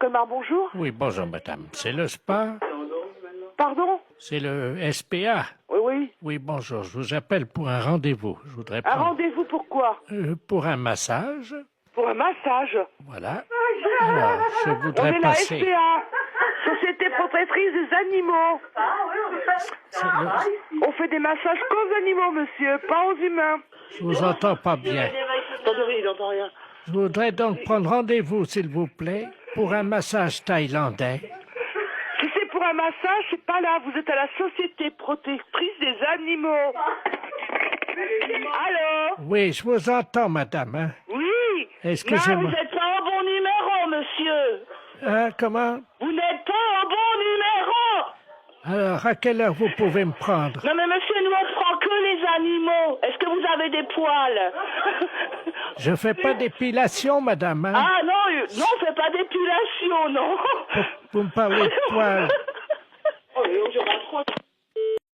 Colmar, bonjour. Oui, bonjour madame. C'est le spa? Pardon? C'est le SPA? Oui, oui. Oui, bonjour. Je vous appelle pour un rendez-vous. Je voudrais Un prendre... rendez-vous pour quoi? pour un massage. Pour un massage. Voilà. Alors, je On voudrais est la passer... SPA, Société Protectrice des Animaux. C'est le- On fait des massages qu'aux animaux, monsieur, pas aux humains. Je vous entends pas bien. Attendez, il n'entend rien. Je voudrais donc prendre rendez-vous, s'il vous plaît, pour un massage thaïlandais. Si c'est pour un massage, c'est pas là. Vous êtes à la Société Protectrice des Animaux. Allô? Oui, je vous entends, madame. Hein? Oui. Excusez-moi. Non, vous n'êtes pas au bon numéro, monsieur. Hein, comment? Vous n'êtes pas au bon numéro. Alors, à quelle heure vous pouvez me prendre? Non mais monsieur, nous on prend que les animaux. Est-ce que vous avez des poils? Je fais pas d'épilation, madame. Hein? Ah non, non, on fait pas d'épilation, non. Vous me parlez de poils.